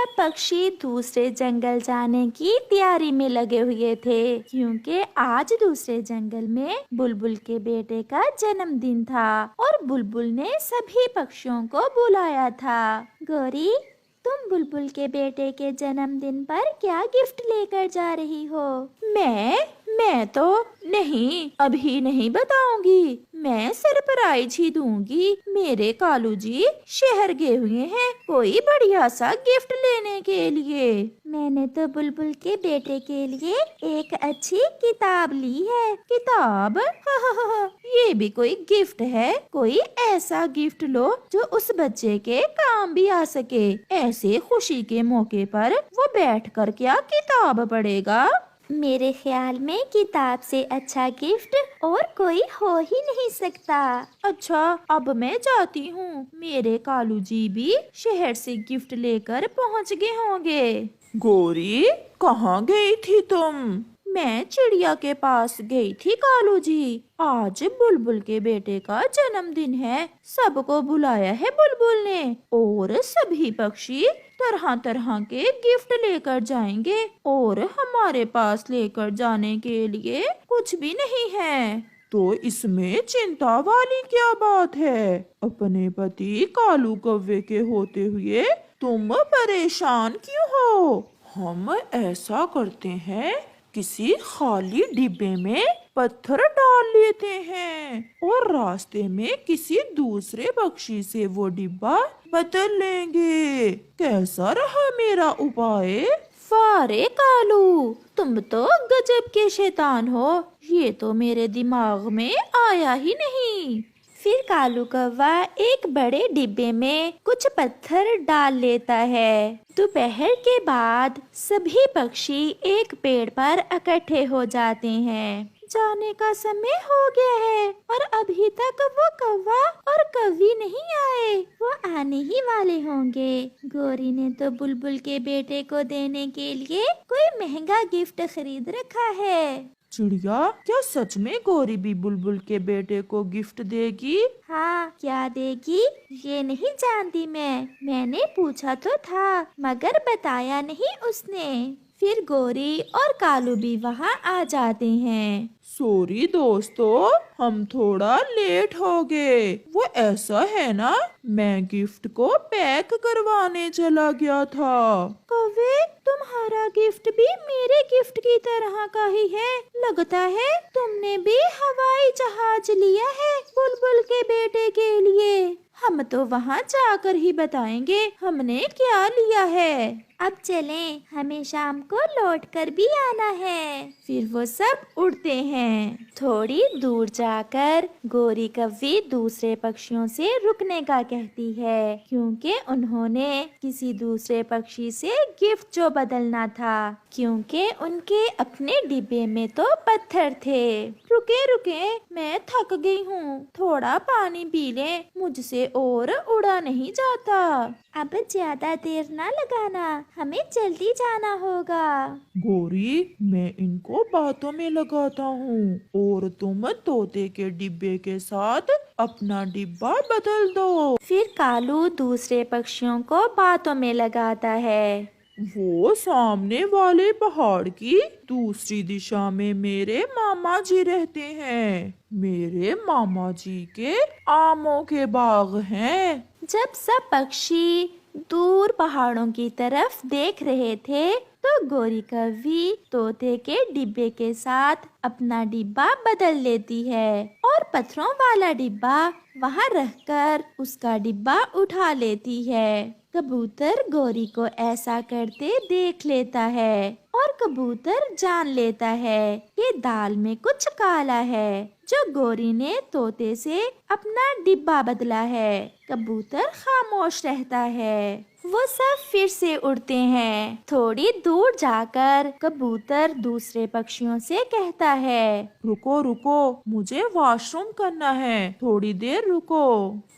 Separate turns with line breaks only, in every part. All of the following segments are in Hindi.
सब पक्षी दूसरे जंगल जाने की तैयारी में लगे हुए थे, क्योंकि आज दूसरे जंगल में बुलबुल के बेटे का जन्मदिन था और बुलबुल ने सभी पक्षियों को बुलाया था। गौरी, तुम बुलबुल के बेटे के जन्मदिन पर क्या गिफ्ट लेकर जा रही हो? मैं तो नहीं, अभी नहीं बताऊंगी। मैं सरप्राइज ही दूंगी। मेरे कालू जी शहर गए हुए हैं कोई बढ़िया सा गिफ्ट लेने के लिए। मैंने तो बुलबुल के बेटे के लिए एक अच्छी किताब ली है। किताब? ये भी कोई गिफ्ट है? कोई ऐसा गिफ्ट लो जो उस बच्चे के काम भी आ सके। ऐसे खुशी के मौके पर वो बैठकर क्या किताब पढ़ेगा? मेरे ख्याल में किताब से अच्छा गिफ्ट और कोई हो ही नहीं सकता। अच्छा, अब मैं जाती हूँ। मेरे कालू जी भी शहर से गिफ्ट लेकर पहुँच गए होंगे।
गौरी, कहाँ गई थी तुम?
मैं चिड़िया के पास गई थी कालू जी। आज बुलबुल के बेटे का जन्मदिन है। सबको बुलाया है बुलबुल ने और सभी पक्षी तरह तरह के गिफ्ट लेकर जाएंगे और हमारे पास लेकर जाने के लिए कुछ भी नहीं है।
तो इसमें चिंता वाली क्या बात है? अपने पति कालू कौवे के होते हुए तुम परेशान क्यों हो? हम ऐसा करते हैं, किसी खाली डिब्बे में पत्थर डाल लेते हैं और रास्ते में किसी दूसरे पक्षी से वो डिब्बा बदल लेंगे। कैसा रहा मेरा उपाय?
वाह रे कालू, तुम तो गजब के शैतान हो। ये तो मेरे दिमाग में आया ही नहीं। फिर कालू कौवा एक बड़े डिब्बे में कुछ पत्थर डाल लेता है। दोपहर के बाद सभी पक्षी एक पेड़ पर इकट्ठे हो जाते हैं। जाने का समय हो गया है और अभी तक वो कौवा और कौवी नहीं आए। वो आने ही वाले होंगे। गौरी ने तो बुलबुल के बेटे को देने के लिए कोई महंगा गिफ्ट खरीद रखा है।
चिड़िया, क्या सच में गौरी भी बुलबुल के बेटे को गिफ्ट देगी?
हाँ, क्या देगी ये नहीं जानती मैंने पूछा तो था मगर बताया नहीं उसने। फिर गौरी और कालू भी वहाँ आ जाते हैं।
सॉरी दोस्तों, हम थोड़ा लेट हो गए। वो ऐसा है ना, मैं गिफ्ट को पैक करवाने चला गया था।
कौवे, तुम्हारा गिफ्ट भी मेरे गिफ्ट की तरह का ही है। लगता है तुमने भी हवाई जहाज लिया है बुलबुल के बेटे के लिए। हम तो वहाँ जाकर ही बताएंगे हमने क्या लिया है। अब चलें, हमें शाम को लौट कर भी आना है। फिर वो सब उड़ते हैं। थोड़ी दूर जाकर गौरी कौवी दूसरे पक्षियों से रुकने का कहती है, क्योंकि उन्होंने किसी दूसरे पक्षी से गिफ्ट जो बदलना था, क्योंकि उनके अपने डिब्बे में तो पत्थर थे। रुके रुके, मैं थक गई हूँ, थोड़ा पानी पी ले, मुझसे और उड़ा नहीं जाता। अब ज्यादा देर ना लगाना, हमें जल्दी जाना होगा।
गौरी, मैं इनको बातों में लगाता हूँ और तुम तोते के डिब्बे के साथ अपना डिब्बा बदल दो।
फिर कालू दूसरे पक्षियों को बातों में लगाता है।
वो सामने वाले पहाड़ की दूसरी दिशा में मेरे मामा जी रहते हैं। मेरे मामा जी के आमों के बाग हैं।
जब सब पक्षी दूर पहाड़ों की तरफ देख रहे थे तो गौरी कौवी तोते के डिब्बे के साथ अपना डिब्बा बदल लेती है और पत्थरों वाला डिब्बा वहाँ रखकर उसका डिब्बा उठा लेती है। कबूतर गौरी को ऐसा करते देख लेता है और कबूतर जान लेता है कि दाल में कुछ काला है जो गौरी ने तोते से अपना डिब्बा बदला है। कबूतर खामोश रहता है। वो सब फिर से उड़ते हैं। थोड़ी दूर जाकर कबूतर दूसरे पक्षियों से कहता है,
रुको रुको, मुझे वॉशरूम करना है, थोड़ी देर रुको।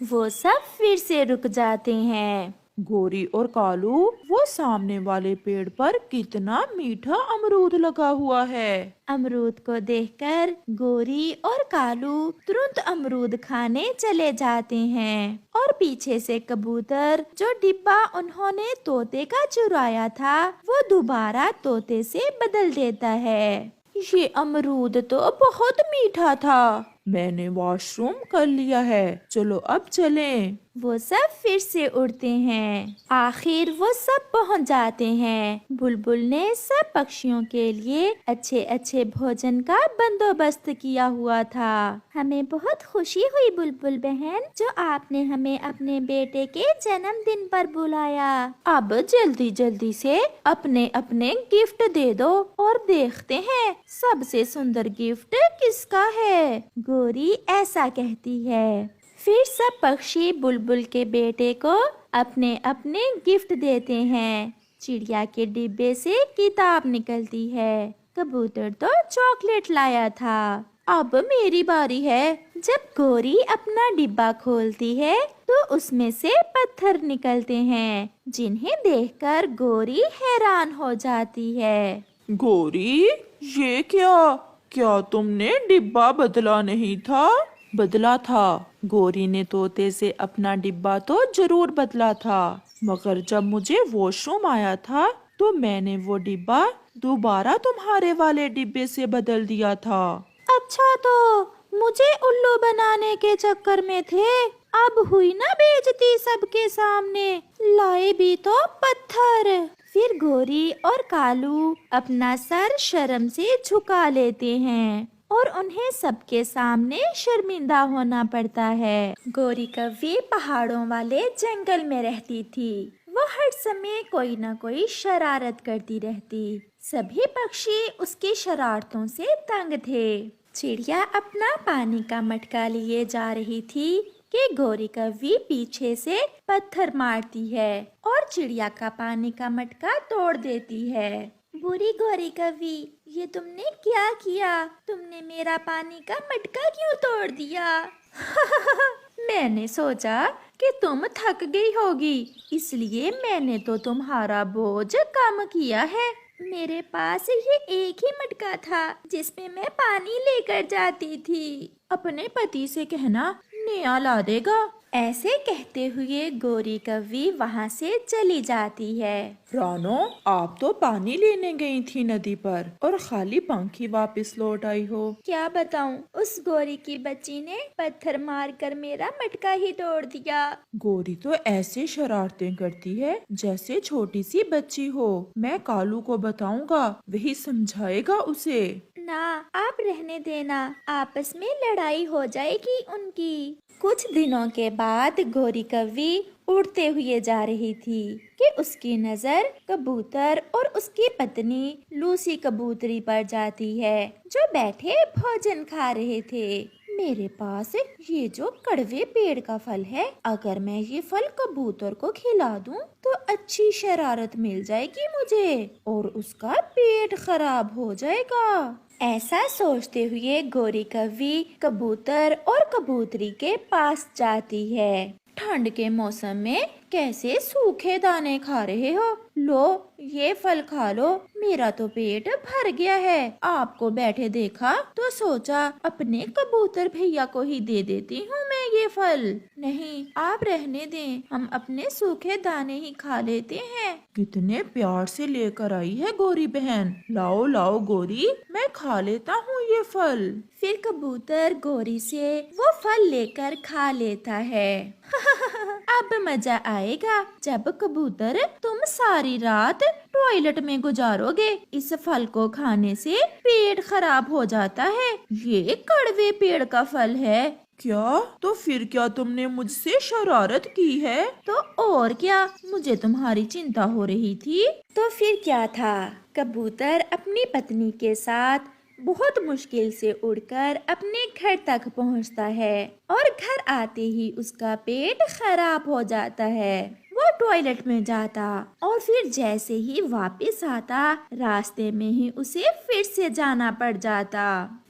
वो सब फिर से रुक जाते हैं।
गोरी और कालू, वो सामने वाले पेड़ पर कितना मीठा अमरूद लगा हुआ है।
अमरूद को देखकर गोरी और कालू तुरंत अमरूद खाने चले जाते हैं और पीछे से कबूतर जो डिब्बा उन्होंने तोते का चुराया था वो दोबारा तोते से बदल देता है। ये अमरूद तो बहुत मीठा था।
मैंने वॉशरूम कर लिया है, चलो अब चलें।
वो सब फिर से उड़ते हैं। आखिर वो सब पहुंच जाते हैं। बुलबुल ने सब पक्षियों के लिए अच्छे अच्छे भोजन का बंदोबस्त किया हुआ था। हमें बहुत खुशी हुई बुलबुल बहन, जो आपने हमें अपने बेटे के जन्मदिन पर बुलाया। अब जल्दी जल्दी से अपने अपने गिफ्ट दे दो और देखते हैं सबसे सुंदर गिफ्ट किसका है। गोरी ऐसा कहती है। फिर सब पक्षी बुलबुल के बेटे को अपने अपने गिफ्ट देते हैं। चिड़िया के डिब्बे से किताब निकलती है। कबूतर तो चॉकलेट लाया था। अब मेरी बारी है। जब गोरी अपना डिब्बा खोलती है तो उसमें से पत्थर निकलते हैं, जिन्हें देखकर गोरी हैरान हो जाती है।
गोरी, ये क्या तुमने डिब्बा बदला नहीं था? बदला था। गोरी ने तोते से अपना डिब्बा तो जरूर बदला था, मगर जब मुझे वॉशरूम आया था तो मैंने वो डिब्बा दोबारा तुम्हारे वाले डिब्बे से बदल दिया था।
अच्छा, तो मुझे उल्लू बनाने के चक्कर में थे। अब हुई ना बेइज्जती सबके सामने, लाए भी तो पत्थर। फिर गोरी और कालू अपना सर शर्म से झुका लेते हैं और उन्हें सबके सामने शर्मिंदा होना पड़ता है। गोरी कव्वी पहाड़ों वाले जंगल में रहती थी। वो हर समय कोई न कोई शरारत करती रहती। सभी पक्षी उसकी शरारतों से तंग थे। चिड़िया अपना पानी का मटका लिए जा रही थी कि गोरी कव्वी पीछे से पत्थर मारती है और चिड़िया का पानी का मटका तोड़ देती है। बुरी गोरी कव्वी, ये तुमने क्या किया? तुमने मेरा पानी का मटका क्यों तोड़ दिया? मैंने सोचा कि तुम थक गई होगी, इसलिए मैंने तो तुम्हारा बोझ कम किया है। मेरे पास ये एक ही मटका था जिसमें मैं पानी लेकर जाती थी। अपने पति से कहना नया ला देगा। ऐसे कहते हुए गोरी कव्वी वहाँ से चली जाती है।
रानो, आप तो पानी लेने गई थी नदी पर और खाली पंखी वापस लौट आई हो।
क्या बताऊं, उस गोरी की बच्ची ने पत्थर मारकर मेरा मटका ही तोड़ दिया।
गोरी तो ऐसे शरारतें करती है जैसे छोटी सी बच्ची हो। मैं कालू को बताऊंगा, वही समझाएगा उसे।
ना, आप रहने देना, आपस में लड़ाई हो जाएगी उनकी। कुछ दिनों के बाद गोरी कव्वी उड़ते हुए जा रही थी कि उसकी नजर कबूतर और उसकी पत्नी लूसी कबूतरी पर जाती है, जो बैठे भोजन खा रहे थे। मेरे पास ये जो कड़वे पेड़ का फल है, अगर मैं ये फल कबूतर को खिला दूं तो अच्छी शरारत मिल जाएगी मुझे और उसका पेट खराब हो जाएगा। ऐसा सोचते हुए गोरी कव्वी कबूतर और कबूतरी के पास जाती है। ठंड के मौसम में कैसे सूखे दाने खा रहे हो? लो, ये फल खा लो, मेरा तो पेट भर गया है। आपको बैठे देखा तो सोचा अपने कबूतर भैया को ही दे देती हूँ मैं ये फल। नहीं, आप रहने दें, हम अपने सूखे दाने ही खा लेते हैं।
कितने प्यार से लेकर आई है गोरी बहन। लाओ लाओ गोरी, मैं खा लेता हूँ ये फल।
फिर कबूतर गोरी से वो फल लेकर खा लेता है। अब मजा आएगा जब कबूतर तुम सारी रात टॉयलेट में गुजारोगे। इस फल को खाने से पेट खराब हो जाता है। ये कड़वे पेड़ का फल है।
क्या? तो फिर क्या तुमने मुझसे शरारत की है?
तो और क्या, मुझे तुम्हारी चिंता हो रही थी। तो फिर क्या था, कबूतर अपनी पत्नी के साथ बहुत मुश्किल से उड़कर अपने घर तक पहुंचता है और घर आते ही उसका पेट खराब हो जाता है। वो टॉयलेट में जाता और फिर जैसे ही वापस आता रास्ते में ही उसे फिर से जाना पड़ जाता।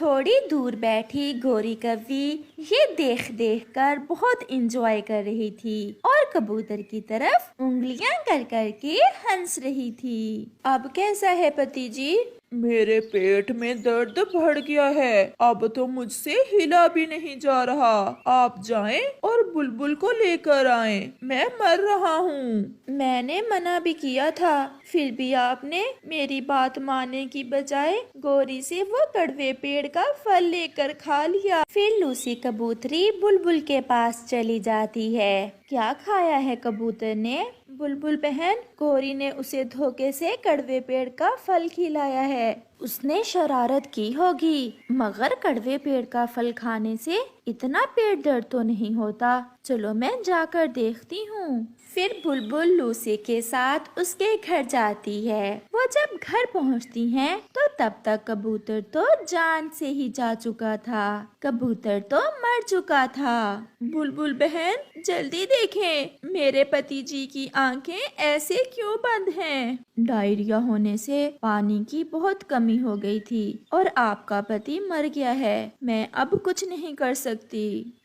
थोड़ी दूर बैठी गोरी कव्वी ये देख देख कर बहुत इंजॉय कर रही थी और कबूतर की तरफ उंगलियां कर कर के हंस रही थी। अब कैसा है पति जी?
मेरे पेट में दर्द बढ़ गया है, अब तो मुझसे हिला भी नहीं जा रहा। आप जाएं और बुलबुल को लेकर आएं, मैं मर रहा हूँ।
मैंने मना भी किया था, फिर भी आपने मेरी बात मानने की बजाय गोरी से वो कड़वे पेड़ का फल लेकर खा लिया। फिर लूसी कबूतरी बुलबुल के पास चली जाती है। क्या खाया है कबूतर ने? बुलबुल बहन, गोरी ने उसे धोखे से कड़वे पेड़ का फल खिलाया है। उसने शरारत की होगी, मगर कड़वे पेड़ का फल खाने से इतना पेट दर्द तो नहीं होता। चलो मैं जाकर देखती हूँ। फिर बुलबुल लूसी के साथ उसके घर जाती है। वो जब घर पहुँचती है तो तब तक कबूतर तो जान से ही जा चुका था। कबूतर तो मर चुका था। बुलबुल बहन जल्दी देखें, मेरे पति जी की आंखें ऐसे क्यों बंद हैं? डायरिया होने से पानी की बहुत कमी हो गई थी और आपका पति मर गया है। मैं अब कुछ नहीं कर सकती।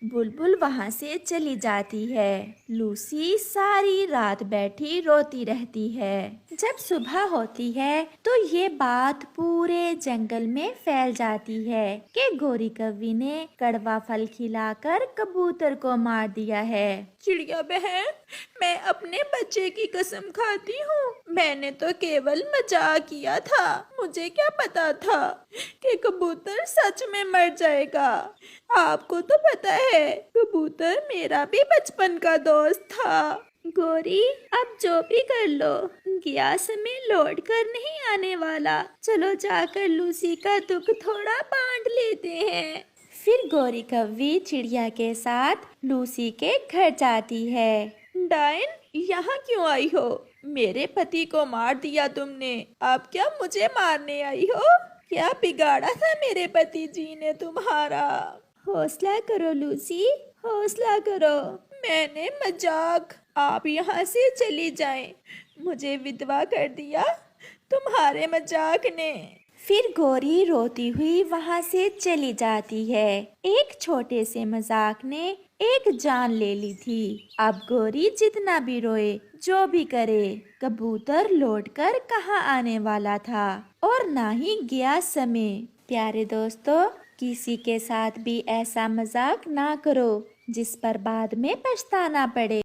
बुलबुल वहाँ से चली जाती है। लूसी सारी रात बैठी रोती रहती है। जब सुबह होती है तो ये बात पूरे जंगल में फैल जाती है कि गोरी कव्वी ने कड़वा फल खिलाकर कबूतर को मार दिया है।
चिड़िया बहन, मैं अपने बच्चे की कसम खाती हूँ, मैंने तो केवल मजाक किया था। मुझे क्या पता था कि कबूतर सच में मर जाएगा। आपको तो पता है कबूतर मेरा भी बचपन का दोस्त था।
गोरी, अब जो भी कर लो, गैस में लौट कर नहीं आने वाला। चलो जाकर लूसी का दुख थोड़ा बांट लेते हैं। फिर गोरी कव्वी चिड़िया के साथ लूसी के घर जाती है।
डायन, यहाँ क्यों आई हो? मेरे पति को मार दिया तुमने, अब क्या मुझे मारने आई हो? क्या बिगाड़ा था मेरे पति जी ने तुम्हारा?
हौसला करो लूसी, हौसला करो।
मैंने मजाक, आप यहाँ से चली जाएं। मुझे विधवा कर दिया तुम्हारे मजाक ने।
फिर गोरी रोती हुई वहाँ से चली जाती है। एक छोटे से मजाक ने एक जान ले ली थी। अब गोरी जितना भी रोए, जो भी करे, कबूतर लौटकर कहाँ आने वाला था और ना ही गया समय। प्यारे दोस्तों, किसी के साथ भी ऐसा मजाक ना करो जिस पर बाद में पछताना पड़े।